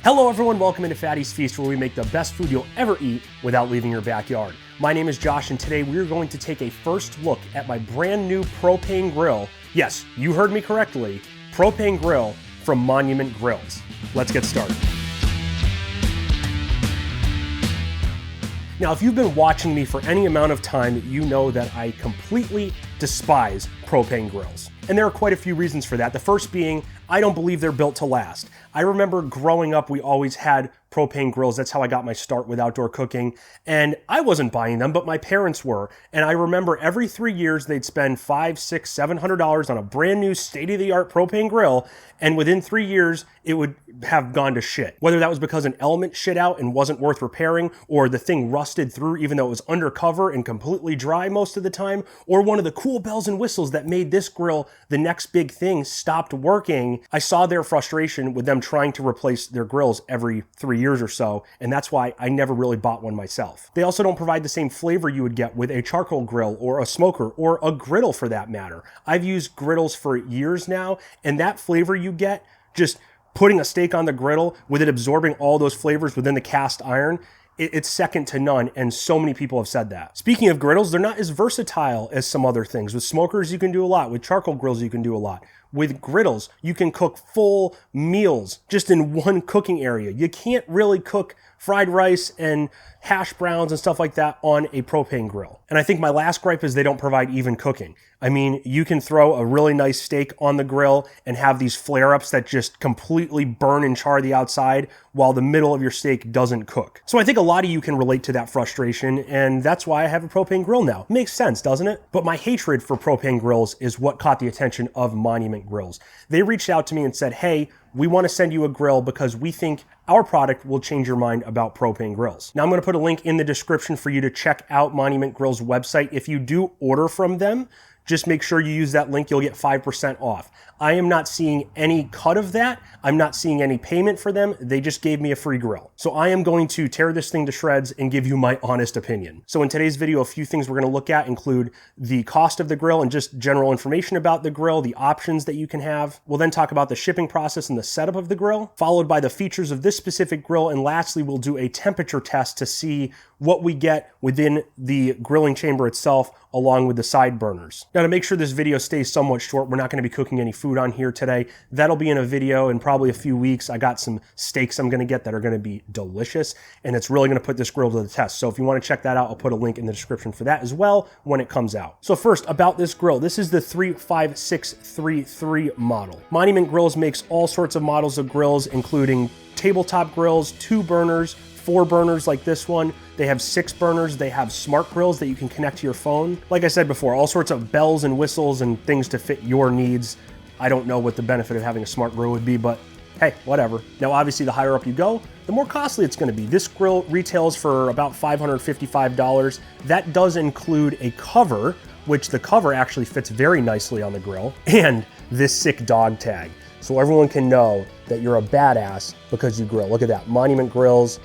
Hello everyone, welcome into Fatty's Feast, where we make the best food you'll ever eat without leaving your backyard. My name is Josh, and today we're going to take a first look at my brand new propane grill. Yes, you heard me correctly, propane grill from Monument Grills. Let's get started. Now, if you've been watching me for any amount of time, you know that I completely despise propane grills. And there are quite a few reasons for that. The first being, I don't believe they're built to last. I remember growing up, we always had propane grills. That's how I got my start with outdoor cooking. And I wasn't buying them, but my parents were. And I remember every 3 years, they'd spend $500, $600, $700 on a brand new state-of-the-art propane grill. And within 3 years, it would have gone to shit. Whether that was because an element shit out and wasn't worth repairing, or the thing rusted through even though it was undercover and completely dry most of the time, or one of the cool bells and whistles that made this grill the next big thing stopped working, I saw their frustration with them trying to replace their grills every 3 years or so, and that's why I never really bought one myself. They also don't provide the same flavor you would get with a charcoal grill or a smoker or a griddle for that matter. I've used griddles for years now, and that flavor you get just putting a steak on the griddle with it absorbing all those flavors within the cast iron, it's second to none, and so many people have said that. Speaking of griddles, they're not as versatile as some other things. With smokers, you can do a lot. With charcoal grills, you can do a lot. With griddles, you can cook full meals just in one cooking area. You can't really cook fried rice and hash browns and stuff like that on a propane grill. And I think my last gripe is they don't provide even cooking. I mean, you can throw a really nice steak on the grill and have these flare-ups that just completely burn and char the outside while the middle of your steak doesn't cook. So I think a lot of you can relate to that frustration, and that's why I have a propane grill now. Makes sense, doesn't it? But my hatred for propane grills is what caught the attention of Monument Grills. They reached out to me and said, hey, we want to send you a grill because we think our product will change your mind about propane grills. Now I'm going to put a link in the description for you to check out Monument Grills' website. If you do order from them, just make sure you use that link. You'll get 5% off. I am not seeing any cut of that. I'm not seeing any payment for them. They just gave me a free grill. So I am going to tear this thing to shreds and give you my honest opinion. So in today's video, a few things we're going to look at include the cost of the grill and just general information about the grill, the options that you can have. We'll then talk about the shipping process and the setup of the grill, followed by the features of this specific grill. And lastly, we'll do a temperature test to see what we get within the grilling chamber itself, along with the side burners. Now, to make sure this video stays somewhat short, we're not going to be cooking any food on here today. That'll be in a video in probably a few weeks. I got some steaks I'm going to get that are going to be delicious, and it's really going to put this grill to the test. So if you want to check that out, I'll put a link in the description for that as well when it comes out. So first, about this grill. This is the 35633 model. Monument Grills makes all sorts of models of grills, including tabletop grills, 2 burners, 4 burners like this one. They have 6 burners. They have smart grills that you can connect to your phone. Like I said before, all sorts of bells and whistles and things to fit your needs. I don't know what the benefit of having a smart grill would be, but hey, whatever. Now, obviously, the higher up you go, the more costly it's going to be. This grill retails for about $555. That does include a cover, which the cover actually fits very nicely on the grill, and this sick dog tag. So everyone can know that you're a badass because you grill. Look at that, Monument Grills.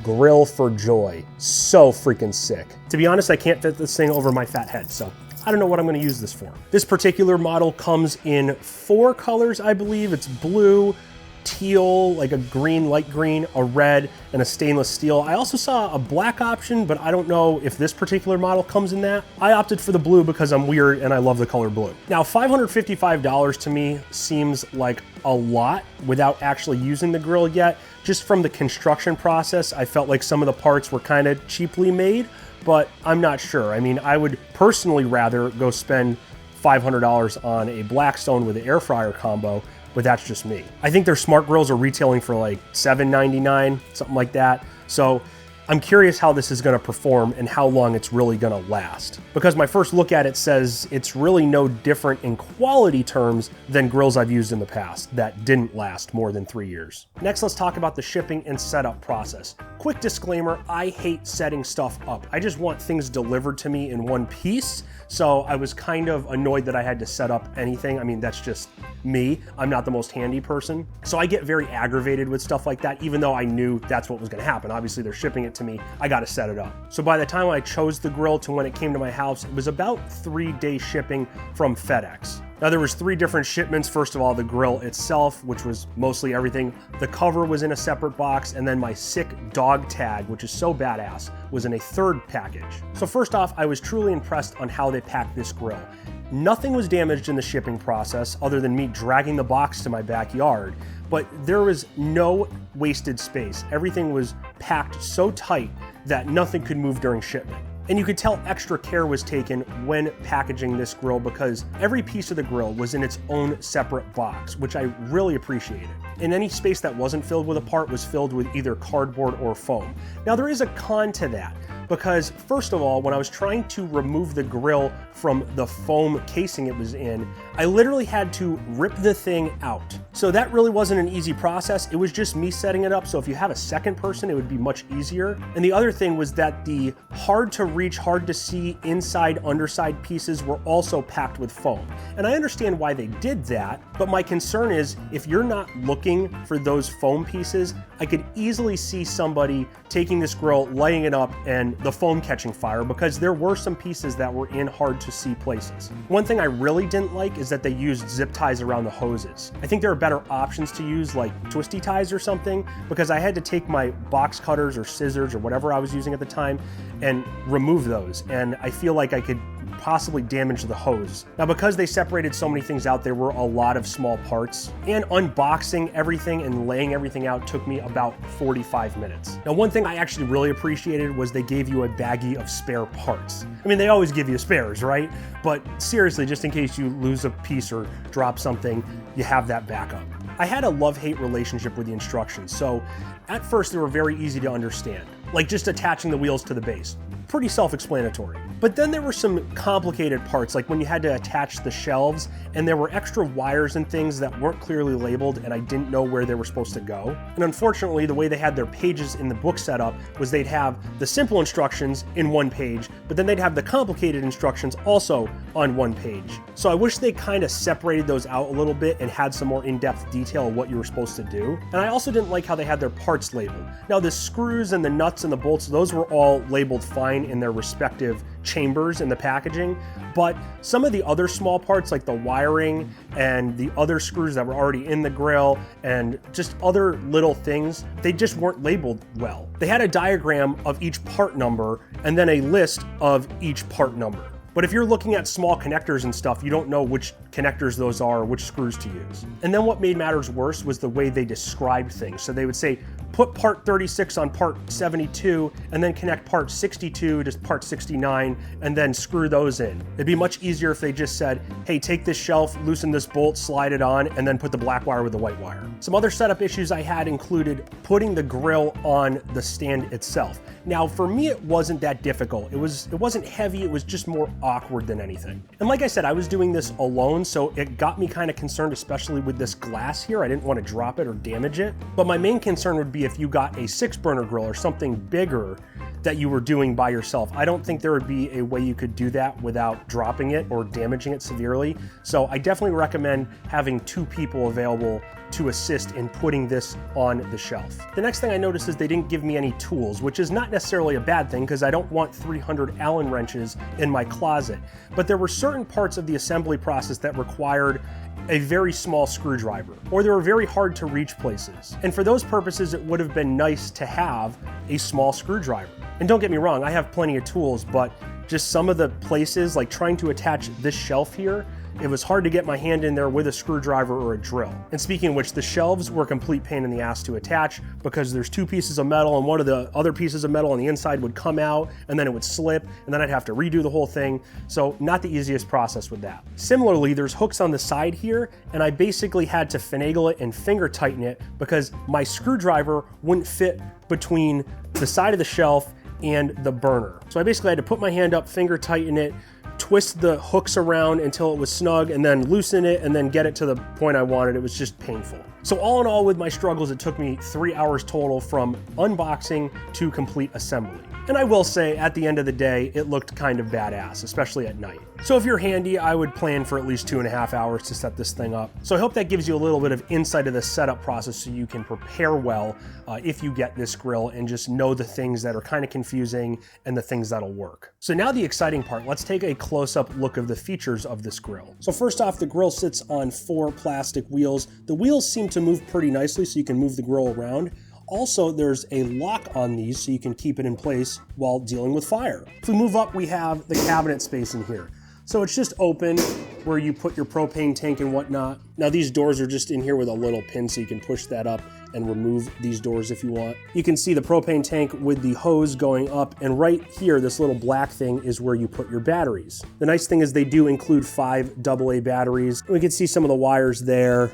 Grill for joy. So freaking sick. To be honest, I can't fit this thing over my fat head, so I don't know what I'm going to use this for. This particular model comes in 4 colors, I believe. It's blue, teal, like a green, light green, a red, and a stainless steel. I also saw a black option, but I don't know if this particular model comes in that. I opted for the blue because I'm weird and I love the color blue. Now, $555 to me seems like a lot without actually using the grill yet. Just from the construction process, I felt like some of the parts were kind of cheaply made, but I'm not sure. I mean, I would personally rather go spend $500 on a Blackstone with an air fryer combo, but that's just me. I think their smart grills are retailing for like $7.99, something like that. So I'm curious how this is going to perform and how long it's really going to last. Because my first look at it says it's really no different in quality terms than grills I've used in the past that didn't last more than 3 years. Next, let's talk about the shipping and setup process. Quick disclaimer, I hate setting stuff up. I just want things delivered to me in one piece. So I was kind of annoyed that I had to set up anything. I mean, that's just me. I'm not the most handy person. So I get very aggravated with stuff like that, even though I knew that's what was going to happen. Obviously, they're shipping it to me. I got to set it up. So by the time I chose the grill to when it came to my house, it was about 3-day shipping from FedEx. Now there was 3 different shipments. First of all, the grill itself, which was mostly everything. The cover was in a separate box, and then my sick dog tag, which is so badass, was in a 3rd package. So first off, I was truly impressed on how they packed this grill. Nothing was damaged in the shipping process other than me dragging the box to my backyard, but there was no wasted space. Everything was packed so tight that nothing could move during shipment. And you could tell extra care was taken when packaging this grill because every piece of the grill was in its own separate box, which I really appreciated. And any space that wasn't filled with a part was filled with either cardboard or foam. Now there is a con to that because first of all, when I was trying to remove the grill from the foam casing it was in, I literally had to rip the thing out. So that really wasn't an easy process. It was just me setting it up. So if you have a second person, it would be much easier. And the other thing was that the hard to reach, hard to see inside, underside pieces were also packed with foam. And I understand why they did that, but my concern is if you're not looking for those foam pieces, I could easily see somebody taking this grill, lighting it up, and the foam catching fire because there were some pieces that were in hard to see places. One thing I really didn't like is that they used zip ties around the hoses. I think there are better options to use like twisty ties or something because I had to take my box cutters or scissors or whatever I was using at the time and remove those. And I feel like I could possibly damage the hose. Now, because they separated so many things out, there were a lot of small parts, and unboxing everything and laying everything out took me about 45 minutes. Now, one thing I actually really appreciated was they gave you a baggie of spare parts. I mean, they always give you spares, right? But seriously, just in case you lose a piece or drop something, you have that backup. I had a love-hate relationship with the instructions, so at first they were very easy to understand, like just attaching the wheels to the base. Pretty self-explanatory. But then there were some complicated parts, like when you had to attach the shelves and there were extra wires and things that weren't clearly labeled and I didn't know where they were supposed to go. And unfortunately, the way they had their pages in the book set up was they'd have the simple instructions in one page, but then they'd have the complicated instructions also on one page. So I wish they kind of separated those out a little bit and had some more in-depth detail of what you were supposed to do. And I also didn't like how they had their parts labeled. Now the screws and the nuts and the bolts, those were all labeled fine in their respective chambers in the packaging, but some of the other small parts like the wiring and the other screws that were already in the grill and just other little things, they just weren't labeled well. They had a diagram of each part number and then a list of each part number. But if you're looking at small connectors and stuff, you don't know which connectors those are, which screws to use. And then what made matters worse was the way they described things. So they would say, put part 36 on part 72, and then connect part 62 to part 69, and then screw those in. It'd be much easier if they just said, hey, take this shelf, loosen this bolt, slide it on, and then put the black wire with the white wire. Some other setup issues I had included putting the grill on the stand itself. Now, for me, it wasn't that difficult. It wasn't heavy, it was just more awkward than anything. And like I said, I was doing this alone, so it got me kind of concerned, especially with this glass here. I didn't want to drop it or damage it. But my main concern would be if you got a 6-burner grill or something bigger that you were doing by yourself. I don't think there would be a way you could do that without dropping it or damaging it severely. So I definitely recommend having 2 people available to assist in putting this on the shelf. The next thing I noticed is they didn't give me any tools, which is not necessarily a bad thing because I don't want 300 Allen wrenches in my closet. But there were certain parts of the assembly process that required a very small screwdriver, or they were very hard to reach places. And for those purposes, it would have been nice to have a small screwdriver. And don't get me wrong, I have plenty of tools, but just some of the places, like trying to attach this shelf here, it was hard to get my hand in there with a screwdriver or a drill. And speaking of which, the shelves were a complete pain in the ass to attach because there's 2 pieces of metal and one of the other pieces of metal on the inside would come out and then it would slip and then I'd have to redo the whole thing. So not the easiest process with that. Similarly, there's hooks on the side here and I basically had to finagle it and finger tighten it because my screwdriver wouldn't fit between the side of the shelf and the burner. So I basically had to put my hand up, finger tighten it, twist the hooks around until it was snug and then loosen it and then get it to the point I wanted. It was just painful. So all in all, with my struggles, it took me 3 hours total from unboxing to complete assembly. And I will say, at the end of the day, it looked kind of badass, especially at night. So if you're handy, I would plan for at least 2.5 hours to set this thing up. So I hope that gives you a little bit of insight of the setup process so you can prepare well if you get this grill and just know the things that are kind of confusing and the things that'll work. So now the exciting part, let's take a close-up look of the features of this grill. So first off, the grill sits on 4 plastic wheels. The wheels seem to move pretty nicely, so you can move the grill around. Also, there's a lock on these so you can keep it in place while dealing with fire. If we move up, we have the cabinet space in here. So it's just open where you put your propane tank and whatnot. Now these doors are just in here with a little pin so you can push that up and remove these doors if you want. You can see the propane tank with the hose going up, and right here, this little black thing is where you put your batteries. The nice thing is they do include 5 AA batteries. We can see some of the wires there,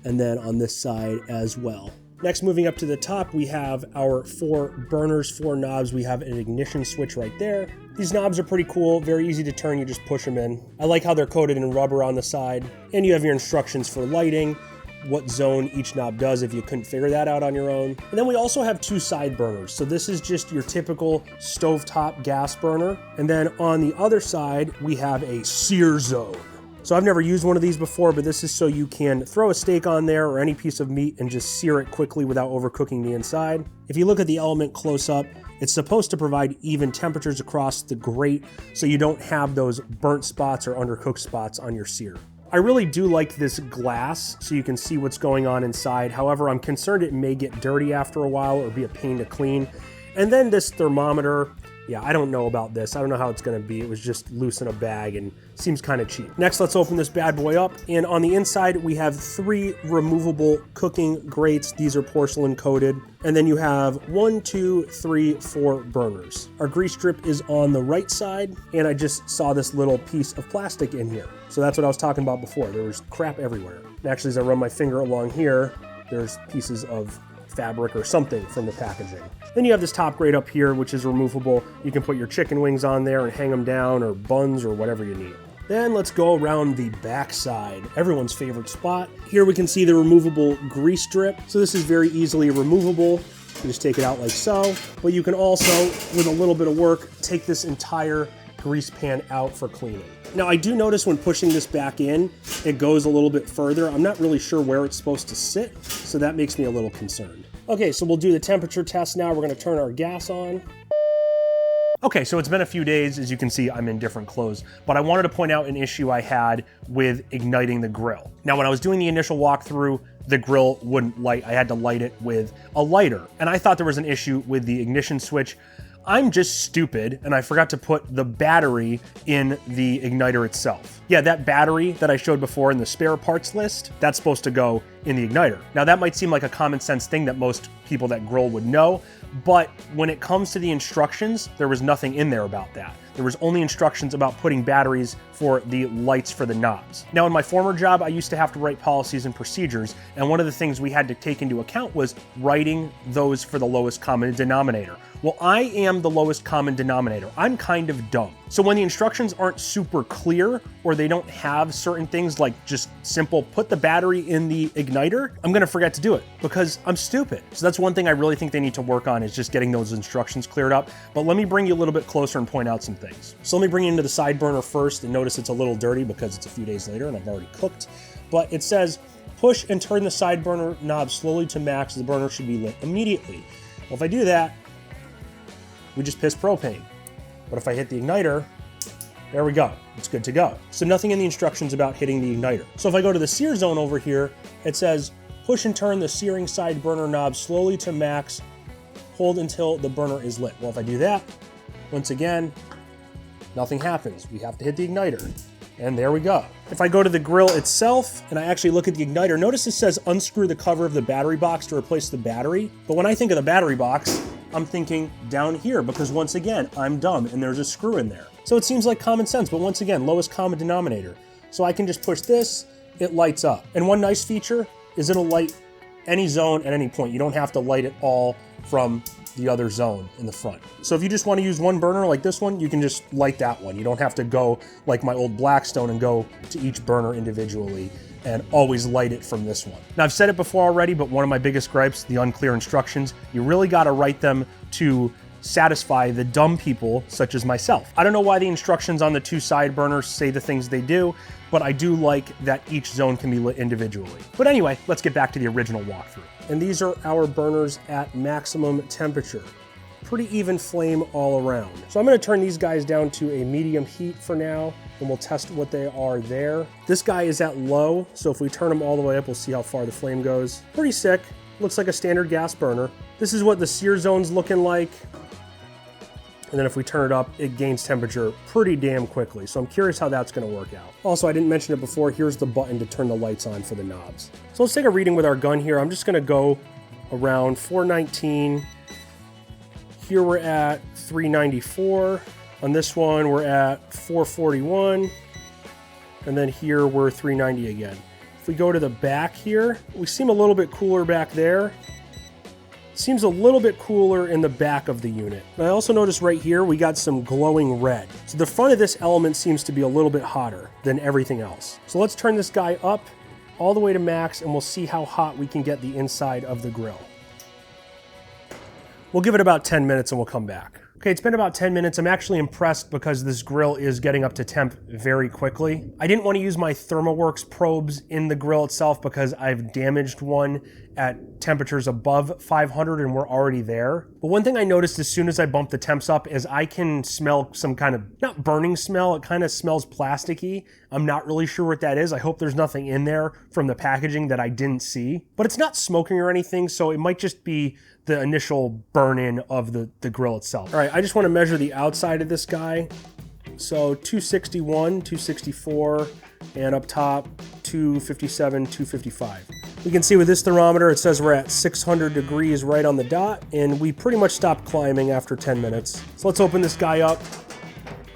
and then on this side as well. Next, moving up to the top, we have our 4 burners, 4 knobs. We have an ignition switch right there. These knobs are pretty cool, very easy to turn, you just push them in. I like how they're coated in rubber on the side. And you have your instructions for lighting, what zone each knob does if you couldn't figure that out on your own. And then we also have 2 side burners. So this is just your typical stovetop gas burner. And then on the other side, we have a sear zone. So I've never used one of these before, but this is so you can throw a steak on there or any piece of meat and just sear it quickly without overcooking the inside. If you look at the element close up, it's supposed to provide even temperatures across the grate so you don't have those burnt spots or undercooked spots on your sear. I really do like this glass so you can see what's going on inside. However, I'm concerned it may get dirty after a while or be a pain to clean. And then this thermometer, yeah, I don't know about this. I don't know how it's gonna be. It was just loose in a bag and seems kind of cheap. Next, let's open this bad boy up. And on the inside, we have 3 removable cooking grates. These are porcelain coated. And then you have 1, 2, 3, 4 burners. Our grease strip is on the right side, and I just saw this little piece of plastic in here. So that's what I was talking about before. There was crap everywhere. And actually, as I run my finger along here, there's pieces of fabric or something from the packaging. Then you have this top grate up here, which is removable. You can put your chicken wings on there and hang them down, or buns, or whatever you need. Then let's go around the back side, everyone's favorite spot. Here we can see the removable grease strip. So this is very easily removable. You just take it out like so. But you can also, with a little bit of work, take this entire grease pan out for cleaning. Now I do notice when pushing this back in, it goes a little bit further. I'm not really sure where it's supposed to sit, so that makes me a little concerned. Okay, so we'll do the temperature test now. We're gonna turn our gas on. Okay, so it's been a few days. As you can see, I'm in different clothes, but I wanted to point out an issue I had with igniting the grill. Now, when I was doing the initial walkthrough, the grill wouldn't light. I had to light it with a lighter, and I thought there was an issue with the ignition switch. I'm just stupid, and I forgot to put the battery in the igniter itself. Yeah, that battery that I showed before in the spare parts list, that's supposed to go in the igniter. Now, that might seem like a common sense thing that most people that grill would know, but when it comes to the instructions, there was nothing in there about that. There was only instructions about putting batteries for the lights for the knobs. Now, in my former job, I used to have to write policies and procedures, and one of the things we had to take into account was writing those for the lowest common denominator. Well, I am the lowest common denominator. I'm kind of dumb. So when the instructions aren't super clear, or they don't have certain things like just simple put the battery in the igniter, I'm gonna forget to do it because I'm stupid. So that's one thing I really think they need to work on, is just getting those instructions cleared up. But let me bring you a little bit closer and point out some things. So let me bring you into the side burner first, and notice it's a little dirty because it's a few days later and I've already cooked. But it says, push and turn the side burner knob slowly to max. The burner should be lit immediately. Well, if I do that, we just pissed propane. But if I hit the igniter, there we go, it's good to go. So nothing in the instructions about hitting the igniter. So if I go to the sear zone over here, it says, push and turn the searing side burner knob slowly to max, hold until the burner is lit. Well, if I do that, once again, nothing happens. We have to hit the igniter. And there we go. If I go to the grill itself and I actually look at the igniter, notice it says unscrew the cover of the battery box to replace the battery. But when I think of the battery box, I'm thinking down here because once again, I'm dumb and there's a screw in there. So it seems like common sense, but once again, lowest common denominator. So I can just push this, it lights up. And one nice feature is it'll light any zone at any point. You don't have to light it all from the other zone in the front. So if you just want to use one burner like this one, you can just light that one. You don't have to go like my old Blackstone and go to each burner individually and always light it from this one. Now, I've said it before already, but one of my biggest gripes, the unclear instructions. You really got to write them to satisfy the dumb people such as myself. I don't know why the instructions on the 2 side burners say the things they do, but I do like that each zone can be lit individually. But anyway, let's get back to the original walkthrough. And these are our burners at maximum temperature. Pretty even flame all around. So I'm gonna turn these guys down to a medium heat for now, and we'll test what they are there. This guy is at low, so if we turn them all the way up, we'll see how far the flame goes. Pretty sick. Looks like a standard gas burner. This is what the sear zone's looking like. And then if we turn it up, it gains temperature pretty damn quickly. So I'm curious how that's gonna work out. Also, I didn't mention it before, here's the button to turn the lights on for the knobs. So let's take a reading with our gun here. I'm just gonna go around 419. Here we're at 394. On this one, we're at 441. And then here we're 390 again. If we go to the back here, we seem a little bit cooler back there. Seems a little bit cooler in the back of the unit. I also noticed right here, we got some glowing red. So the front of this element seems to be a little bit hotter than everything else. So let's turn this guy up all the way to max and we'll see how hot we can get the inside of the grill. We'll give it about 10 minutes and we'll come back. Okay, it's been about 10 minutes. I'm actually impressed because this grill is getting up to temp very quickly. I didn't want to use my ThermoWorks probes in the grill itself because I've damaged one at temperatures above 500 and we're already there. But one thing I noticed as soon as I bumped the temps up is I can smell some kind of, not burning smell, it kind of smells plasticky. I'm not really sure what that is. I hope there's nothing in there from the packaging that I didn't see. But it's not smoking or anything, so it might just be the initial burn-in of the grill itself. All right, I just want to measure the outside of this guy. So 261, 264, and up top, 257, 255. We can see with this thermometer, it says we're at 600 degrees right on the dot, and we pretty much stopped climbing after 10 minutes. So let's open this guy up.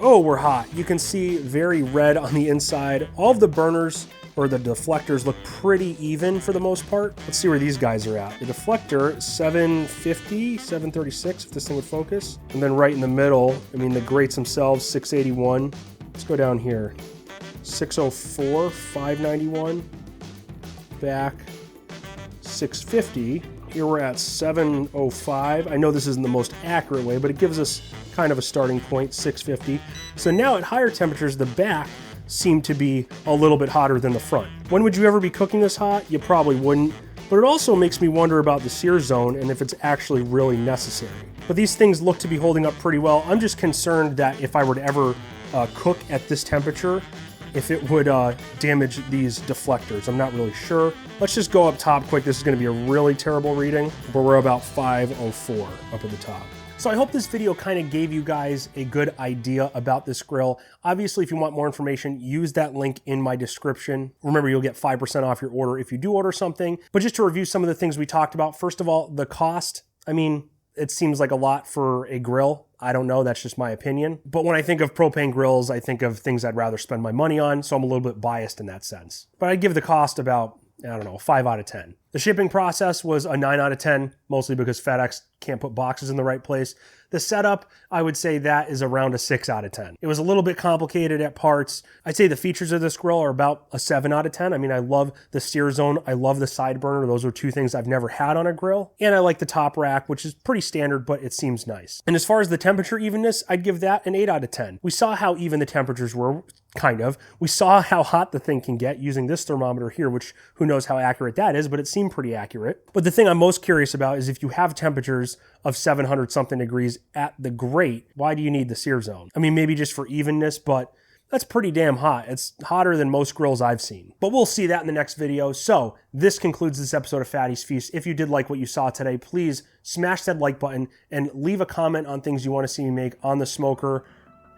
Oh, we're hot. You can see very red on the inside. All of the burners or the deflectors look pretty even for the most part. Let's see where these guys are at. The deflector, 750, 736, if this thing would focus. And then right in the middle, I mean, the grates themselves, 681. Let's go down here. 604, 591. Back, 650. Here we're at 705. I know this isn't the most accurate way, but it gives us kind of a starting point, 650. So now at higher temperatures, the back seem to be a little bit hotter than the front. When would you ever be cooking this hot? You probably wouldn't, but it also makes me wonder about the sear zone and if it's actually really necessary. But these things look to be holding up pretty well. I'm just concerned that if I were to ever cook at this temperature, if it would damage these deflectors. I'm not really sure. Let's just go up top quick. This is gonna be a really terrible reading, but we're about 504 up at the top. So I hope this video kind of gave you guys a good idea about this grill. Obviously, if you want more information, use that link in my description. Remember, you'll get 5% off your order if you do order something. But just to review some of the things we talked about, first of all, the cost. I mean, it seems like a lot for a grill. I don't know, that's just my opinion. But when I think of propane grills, I think of things I'd rather spend my money on, so I'm a little bit biased in that sense. But I'd give the cost about, I don't know, 5 out of 10. The shipping process was a 9 out of 10, mostly because FedEx can't put boxes in the right place. The setup, I would say that is around a 6 out of 10. It was a little bit complicated at parts. I'd say the features of this grill are about a 7 out of 10. I mean, I love the steer zone. I love the side burner. Those are two things I've never had on a grill. And I like the top rack, which is pretty standard, but it seems nice. And as far as the temperature evenness, I'd give that an 8 out of 10. We saw how even the temperatures were, kind of. We saw how hot the thing can get using this thermometer here, which who knows how accurate that is, but it seemed pretty accurate. But the thing I'm most curious about is if you have temperatures of 700 something degrees at the grate, why do you need the sear zone? I mean, maybe just for evenness, but that's pretty damn hot. It's hotter than most grills I've seen. But we'll see that in the next video. So this concludes this episode of Fatty's Feast. If you did like what you saw today, please smash that like button and leave a comment on things you want to see me make on the smoker,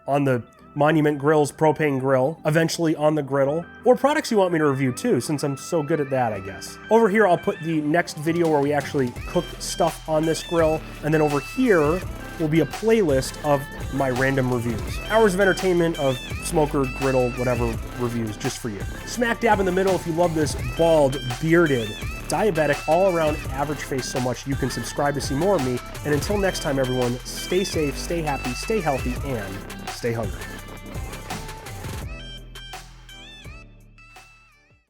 on the Monument Grills propane grill, eventually on the griddle, or products you want me to review too, since I'm so good at that, I guess. Over here, I'll put the next video where we actually cook stuff on this grill, and then over here will be a playlist of my random reviews. Hours of entertainment of smoker, griddle, whatever reviews, just for you. Smack dab in the middle if you love this bald, bearded, diabetic, all-around average face so much, you can subscribe to see more of me. And until next time, everyone, stay safe, stay happy, stay healthy, and stay hungry.